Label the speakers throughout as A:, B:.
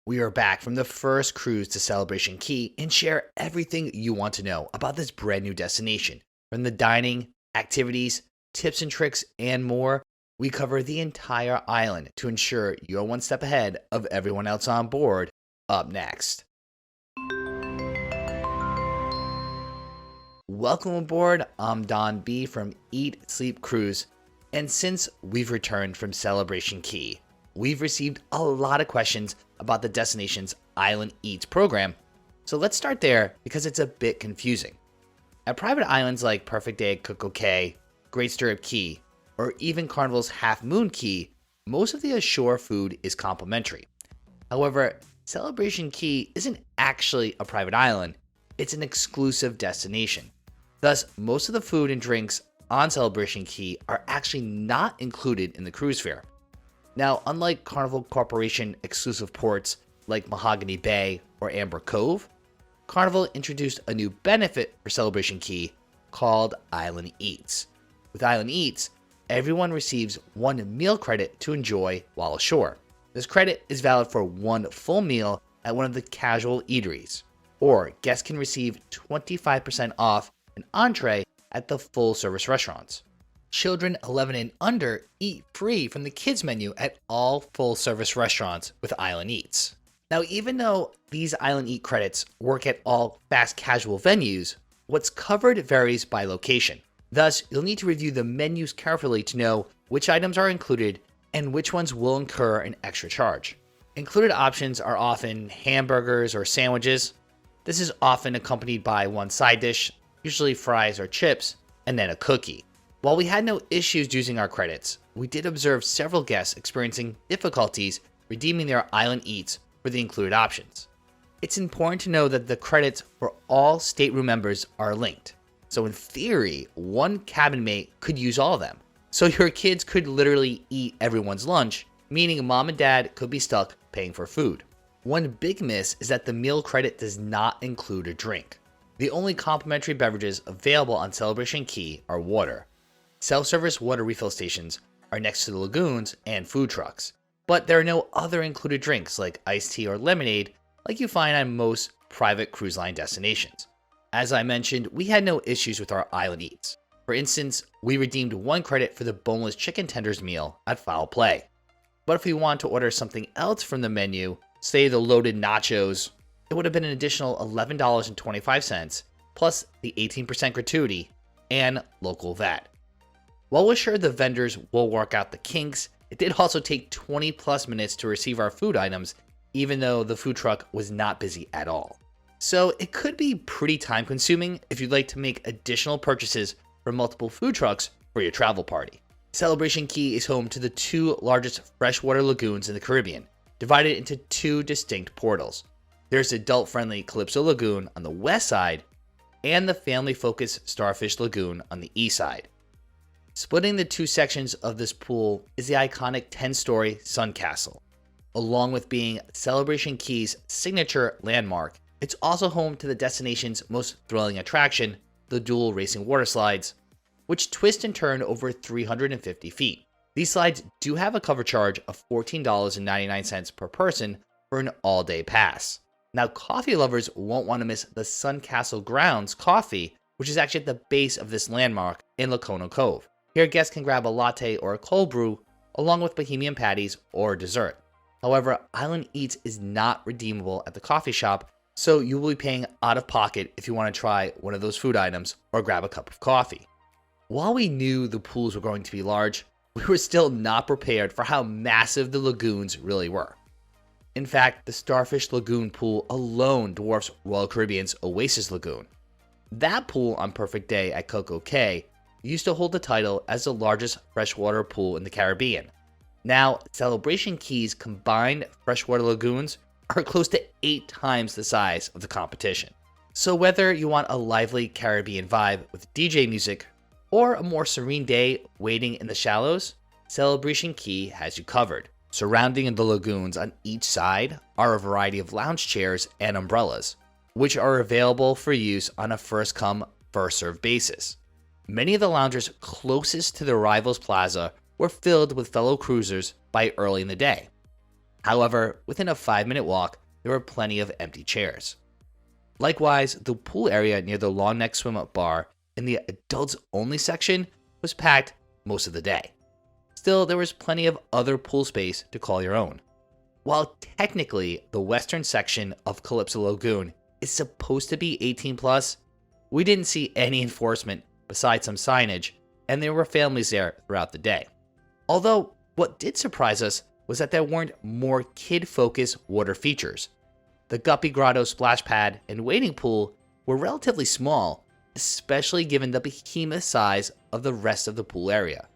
A: We are back from the first cruise to Celebration Key and share everything you want to know about this brand new destination. From the dining, activities, tips and tricks, and more, we cover the entire island to ensure you're one step ahead of everyone else on board. Up next. Welcome aboard. I'm Don B from Eat Sleep Cruise, and since we've returned from Celebration Key, we've received a lot of questions about the destination's Island Eats program, so let's start there because it's a bit confusing. At private islands like Perfect Day at Coco Cay, Great Stirrup Key, or even Carnival's Half Moon Key, most of the ashore food is complimentary. However, Celebration Key isn't actually a private island, it's an exclusive destination. Thus, most of the food and drinks on Celebration Key are actually not included in the cruise fare. Now, unlike Carnival Corporation exclusive ports like Mahogany Bay or Amber Cove, Carnival introduced a new benefit for Celebration Key called Island Eats. With Island Eats, everyone receives one meal credit to enjoy while ashore. This credit is valid for one full meal at one of the casual eateries, or guests can receive 25% off an entree at the full service restaurants. Children 11 and under eat free from the kids menu at all full service restaurants with Island Eats. Now, even though these Island Eat credits work at all fast casual venues, what's covered varies by location. Thus, you'll need to review the menus carefully to know which items are included and which ones will incur an extra charge. Included options are often hamburgers or sandwiches. This is often accompanied by one side dish, usually fries or chips, and then a cookie. While we had no issues using our credits, we did observe several guests experiencing difficulties redeeming their Island Eats for the included options. It's important to know that the credits for all stateroom members are linked. So in theory, one cabin mate could use all of them. So your kids could literally eat everyone's lunch, meaning mom and dad could be stuck paying for food. One big miss is that the meal credit does not include a drink. The only complimentary beverages available on Celebration Key are water. Self-service water refill stations are next to the lagoons and food trucks, but there are no other included drinks like iced tea or lemonade like you find on most private cruise line destinations. As I mentioned, we had no issues with our Island Eats. For instance, we redeemed one credit for the boneless chicken tenders meal at Foul Play. But if we want to order something else from the menu, say the loaded nachos, it would have been an additional $11.25 plus the 18% gratuity and local VAT. While we're sure the vendors will work out the kinks, it did also take 20 plus minutes to receive our food items, even though the food truck was not busy at all. So it could be pretty time consuming if you'd like to make additional purchases from multiple food trucks for your travel party. Celebration Key is home to the two largest freshwater lagoons in the Caribbean, divided into two distinct portals. There's the adult-friendly Calypso Lagoon on the west side and the family-focused Starfish Lagoon on the east side. Splitting the two sections of this pool is the iconic 10-story Suncastle. Along with being Celebration Key's signature landmark, it's also home to the destination's most thrilling attraction, the dual racing water slides, which twist and turn over 350 feet. These slides do have a cover charge of $14.99 per person for an all-day pass. Now, coffee lovers won't want to miss the Suncastle Grounds coffee, which is actually at the base of this landmark in Lanano Cove. Here, guests can grab a latte or a cold brew, along with bohemian patties or dessert. However, Island Eats is not redeemable at the coffee shop, so you will be paying out of pocket if you want to try one of those food items or grab a cup of coffee. While we knew the pools were going to be large, we were still not prepared for how massive the lagoons really were. In fact, the Starfish Lagoon pool alone dwarfs Royal Caribbean's Oasis Lagoon. That pool on Perfect Day at Coco Cay used to hold the title as the largest freshwater pool in the Caribbean. Now, Celebration Key's combined freshwater lagoons are close to 8 times the size of the competition. So whether you want a lively Caribbean vibe with DJ music or a more serene day wading in the shallows, Celebration Key has you covered. Surrounding the lagoons on each side are a variety of lounge chairs and umbrellas, which are available for use on a first-come, first-served basis. Many of the loungers closest to the Arrivals Plaza were filled with fellow cruisers by early in the day. However, within a 5-minute walk, there were plenty of empty chairs. Likewise, the pool area near the long neck swim up bar in the adults only section was packed most of the day. Still, there was plenty of other pool space to call your own. While technically the western section of Calypso Lagoon is supposed to be 18 plus, we didn't see any enforcement besides some signage, and there were families there throughout the day. Although, what did surprise us was that there weren't more kid-focused water features. The Guppy Grotto splash pad and wading pool were relatively small, especially given the behemoth size of the rest of the pool area.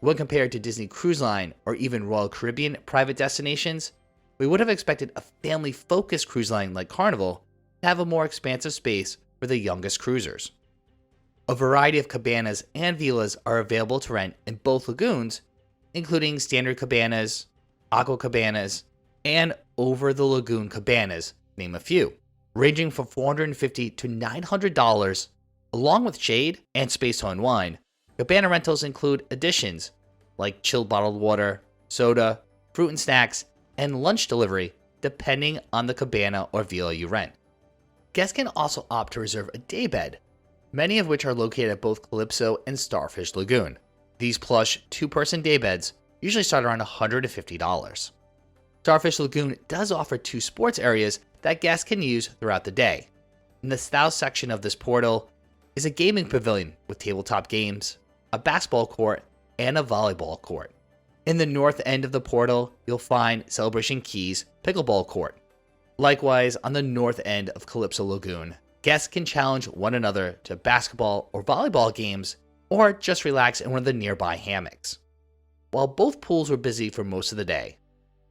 A: When compared to Disney Cruise Line or even Royal Caribbean private destinations, we would have expected a family-focused cruise line like Carnival to have a more expansive space for the youngest cruisers. A variety of cabanas and villas are available to rent in both lagoons, including standard cabanas, aqua cabanas, and over-the-lagoon cabanas, name a few, ranging from $450 to $900. Along with shade and space to unwind, cabana rentals include additions like chilled bottled water, soda, fruit and snacks, and lunch delivery, depending on the cabana or villa you rent. Guests can also opt to reserve a daybed, many of which are located at both Calypso and Starfish Lagoon. These plush 2-person daybeds usually start around $150. Starfish Lagoon does offer 2 sports areas that guests can use throughout the day. In the south section of this portal is a gaming pavilion with tabletop games, a basketball court, and a volleyball court. In the north end of the portal, you'll find Celebration Key's pickleball court. Likewise, on the north end of Calypso Lagoon, guests can challenge one another to basketball or volleyball games, or just relax in one of the nearby hammocks. While both pools were busy for most of the day,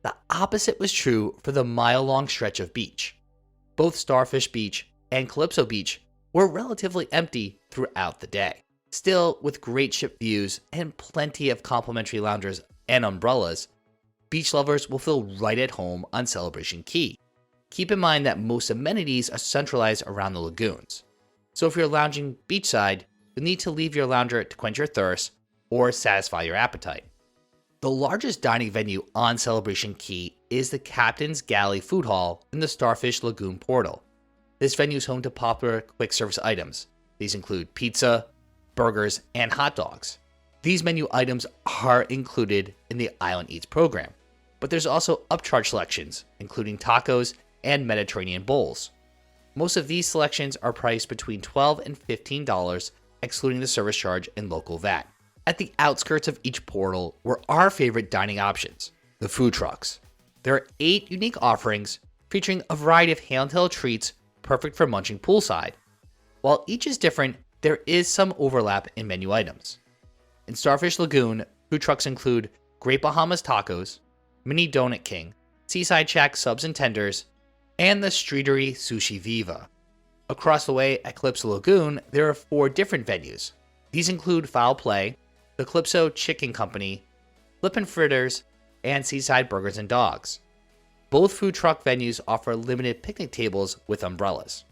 A: the opposite was true for the mile-long stretch of beach. Both Starfish Beach and Calypso Beach were relatively empty throughout the day. Still, with great ship views and plenty of complimentary loungers and umbrellas, beach lovers will feel right at home on Celebration Key. Keep in mind that most amenities are centralized around the lagoons. So if you're lounging beachside, you'll need to leave your lounger to quench your thirst or satisfy your appetite. The largest dining venue on Celebration Key is the Captain's Galley Food Hall in the Starfish Lagoon portal. This venue is home to popular quick service items. These include pizza, burgers, and hot dogs. These menu items are included in the Island Eats program, but there's also upcharge selections, including tacos and Mediterranean bowls. Most of these selections are priced between $12 and $15, excluding the service charge and local VAT. At the outskirts of each portal were our favorite dining options, the food trucks. There are 8 unique offerings featuring a variety of handheld treats perfect for munching poolside. While each is different, there is some overlap in menu items. In Starfish Lagoon, food trucks include Great Bahamas Tacos, Mini Donut King, Seaside Shack Subs and Tenders, and the Streetery Sushi Viva. Across the way at Calypso Lagoon, there are 4 different venues. These include Foul Play, the Calypso Chicken Company, Flippin' Fritters, and Seaside Burgers and Dogs. Both food truck venues offer limited picnic tables with umbrellas.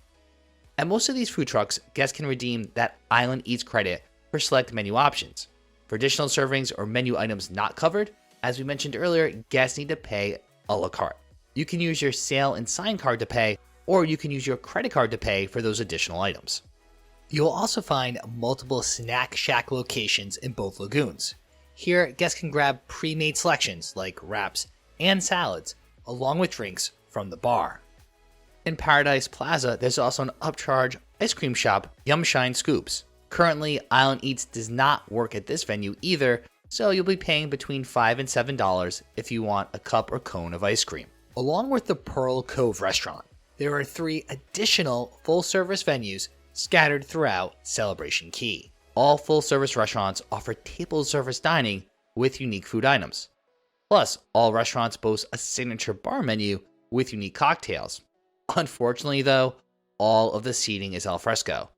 A: At most of these food trucks, guests can redeem that Island Eats credit for select menu options. For additional servings or menu items not covered, as we mentioned earlier, guests need to pay a la carte. You can use your sale and sign card to pay, or you can use your credit card to pay for those additional items. You'll also find multiple snack shack locations in both lagoons. Here, guests can grab pre-made selections like wraps and salads, along with drinks from the bar. In Paradise Plaza, there's also an upcharge ice cream shop, Yum Shine Scoops. Currently, Island Eats does not work at this venue either, so you'll be paying between $5 and $7 if you want a cup or cone of ice cream. Along with the Pearl Cove restaurant, there are 3 additional full-service venues scattered throughout Celebration Key. All full-service restaurants offer table service dining with unique food items. Plus, all restaurants boast a signature bar menu with unique cocktails. Unfortunately though, all of the seating is al fresco.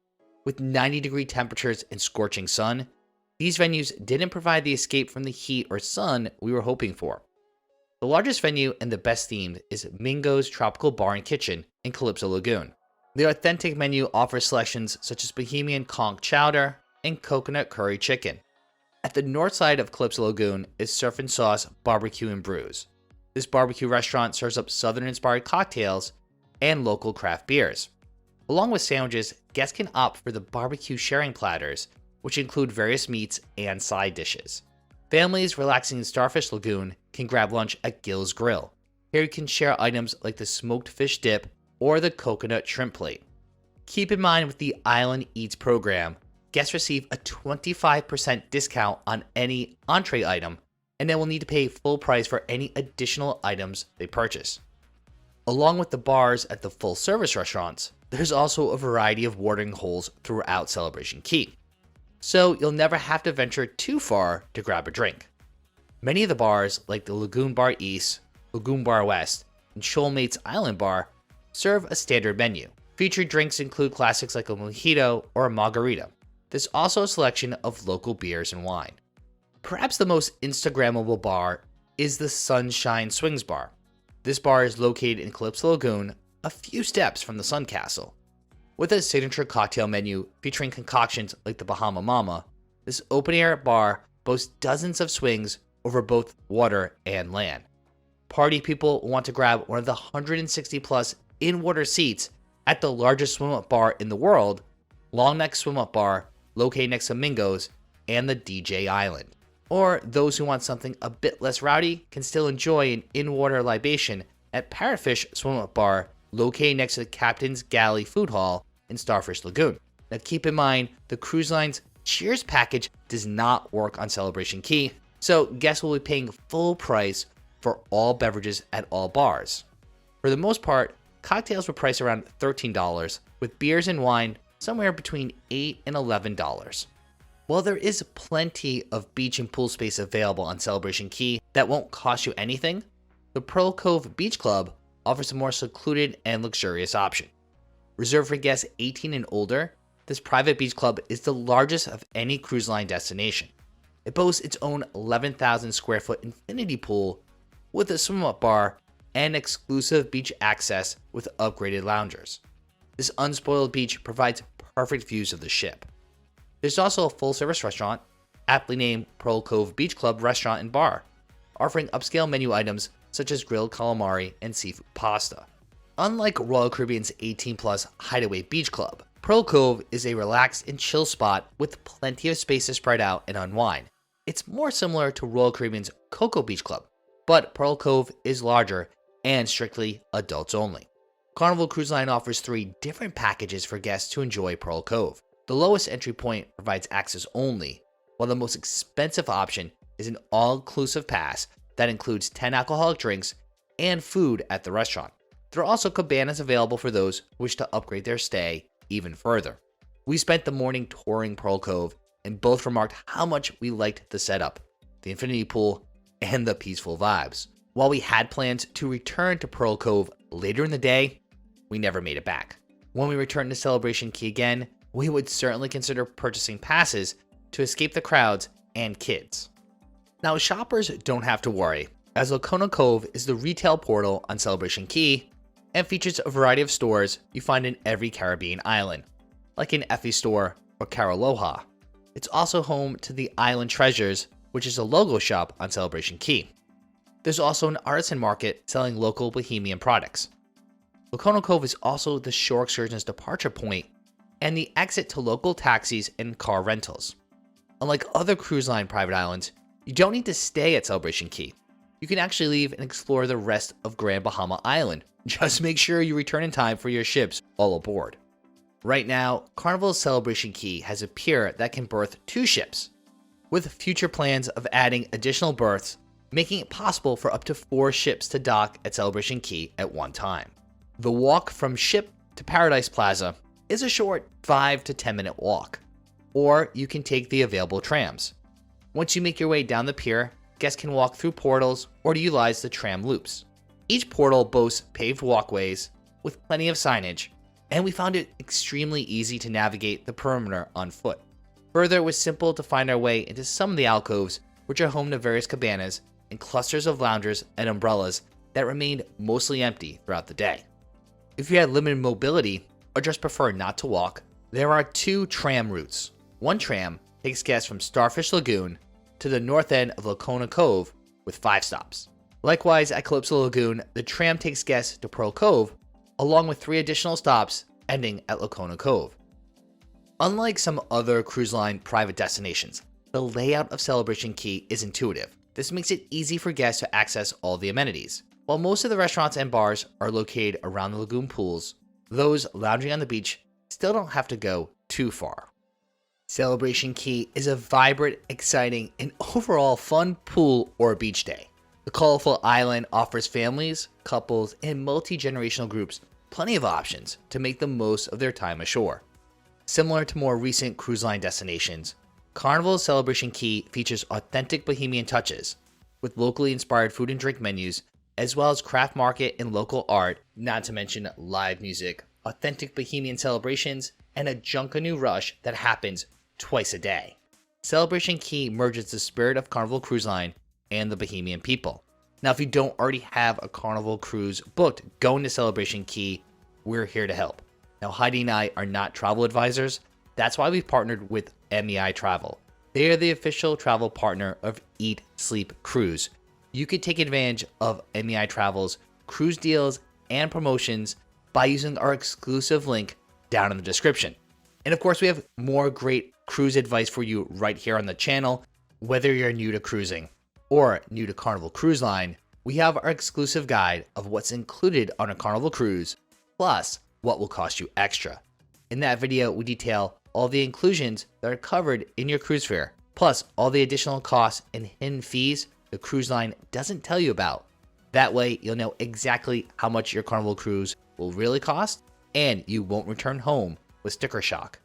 A: With 90-degree temperatures and scorching sun, these venues didn't provide the escape from the heat or sun we were hoping for. The largest venue and the best themed is Mingo's Tropical Bar and Kitchen in Calypso Lagoon. The authentic menu offers selections such as Bohemian Conch Chowder and Coconut Curry Chicken. At the north side of Calypso Lagoon is Surf and Sauce Barbecue and Brews. This barbecue restaurant serves up southern-inspired cocktails and local craft beers. Along with sandwiches, guests can opt for the barbecue sharing platters, which include various meats and side dishes. Families relaxing in Starfish Lagoon can grab lunch at Gill's Grill. Here you can share items like the smoked fish dip or the coconut shrimp plate. Keep in mind with the Island Eats program, guests receive a 25% discount on any entree item, and they will need to pay full price for any additional items they purchase. Along with the bars at the full-service restaurants, there's also a variety of watering holes throughout Celebration Key, so you'll never have to venture too far to grab a drink. Many of the bars, like the Lagoon Bar East, Lagoon Bar West, and Shoalmates Island Bar, serve a standard menu. Featured drinks include classics like a mojito or a margarita. There's also a selection of local beers and wine. Perhaps the most Instagrammable bar is the Sunshine Swings Bar. This bar is located in Calypso Lagoon, a few steps from the Suncastle. With a signature cocktail menu featuring concoctions like the Bahama Mama, this open-air bar boasts dozens of swings over both water and land. Party people want to grab one of the 160-plus in-water seats at the largest swim-up bar in the world, Long Neck Swim-Up Bar, located next to Mingo's and the DJ Island. Or those who want something a bit less rowdy can still enjoy an in-water libation at Parrotfish Swim-Up Bar, located next to the Captain's Galley Food Hall in Starfish Lagoon. Now keep in mind, the cruise line's Cheers package does not work on Celebration Key, so guests will be paying full price for all beverages at all bars. For the most part, cocktails were priced around $13, with beers and wine somewhere between $8 and $11. While there is plenty of beach and pool space available on Celebration Key that won't cost you anything, the Pearl Cove Beach Club offers a more secluded and luxurious option. Reserved for guests 18 and older, this private beach club is the largest of any cruise line destination. It boasts its own 11,000 square foot infinity pool with a swim-up bar and exclusive beach access with upgraded loungers. This unspoiled beach provides perfect views of the ship. There's also a full-service restaurant, aptly named Pearl Cove Beach Club Restaurant and Bar, offering upscale menu items such as grilled calamari and seafood pasta. Unlike Royal Caribbean's 18-plus Hideaway Beach Club, Pearl Cove is a relaxed and chill spot with plenty of space to spread out and unwind. It's more similar to Royal Caribbean's Cocoa Beach Club, but Pearl Cove is larger and strictly adults only. Carnival Cruise Line offers 3 different packages for guests to enjoy Pearl Cove. The lowest entry point provides access only, while the most expensive option is an all-inclusive pass that includes 10 alcoholic drinks and food at the restaurant. There are also cabanas available for those who wish to upgrade their stay even further. We spent the morning touring Pearl Cove and both remarked how much we liked the setup, the infinity pool, and the peaceful vibes. While we had plans to return to Pearl Cove later in the day, we never made it back. When we return to Celebration Key again, we would certainly consider purchasing passes to escape the crowds and kids. Now, shoppers don't have to worry, as Lanano Cove is the retail portal on Celebration Key and features a variety of stores you find in every Caribbean island, like an Effie store or Caraloha. It's also home to the Island Treasures, which is a logo shop on Celebration Key. There's also an artisan market selling local Bahamian products. Lanano Cove is also the shore excursions departure point and the exit to local taxis and car rentals. Unlike other cruise line private islands, you don't need to stay at Celebration Key. You can actually leave and explore the rest of Grand Bahama Island. Just make sure you return in time for your ships all aboard. Right now, Carnival's Celebration Key has a pier that can berth 2 ships, with future plans of adding additional berths, making it possible for up to 4 ships to dock at Celebration Key at one time. The walk from ship to Paradise Plaza is a short 5 to 10 minute walk, or you can take the available trams. Once you make your way down the pier, guests can walk through portals or utilize the tram loops. Each portal boasts paved walkways with plenty of signage, and we found it extremely easy to navigate the perimeter on foot. Further, it was simple to find our way into some of the alcoves, which are home to various cabanas and clusters of loungers and umbrellas that remained mostly empty throughout the day. If you had limited mobility or just prefer not to walk, there are 2 tram routes. One tram takes guests from Starfish Lagoon to the north end of Lanano Cove with 5 stops. Likewise, at Calypso Lagoon, the tram takes guests to Pearl Cove, along with 3 additional stops ending at Lanano Cove. Unlike some other cruise line private destinations, the layout of Celebration Key is intuitive. This makes it easy for guests to access all the amenities. While most of the restaurants and bars are located around the lagoon pools, those lounging on the beach still don't have to go too far. Celebration Key is a vibrant, exciting, and overall fun pool or beach day. The colorful island offers families, couples, and multi-generational groups plenty of options to make the most of their time ashore. Similar to more recent cruise line destinations, Carnival's Celebration Key features authentic Bohemian touches, with locally inspired food and drink menus, as well as craft market and local art, not to mention live music, authentic Bohemian celebrations, and a Junkanoo rush that happens twice a day. Celebration Key merges the spirit of Carnival Cruise Line and the Bohemian people. Now, if you don't already have a Carnival cruise booked going to Celebration Key, we're here to help. Now, Heidi and I are not travel advisors. That's why we've partnered with MEI Travel. They are the official travel partner of Eat, Sleep, Cruise. You can take advantage of MEI Travel's cruise deals and promotions by using our exclusive link down in the description. And of course, we have more great cruise advice for you right here on the channel. Whether you're new to cruising or new to Carnival Cruise Line, we have our exclusive guide of what's included on a Carnival cruise, plus what will cost you extra. In that video, we detail all the inclusions that are covered in your cruise fare, plus all the additional costs and hidden fees the cruise line doesn't tell you about. That way, you'll know exactly how much your Carnival cruise will really cost, and you won't return home with sticker shock.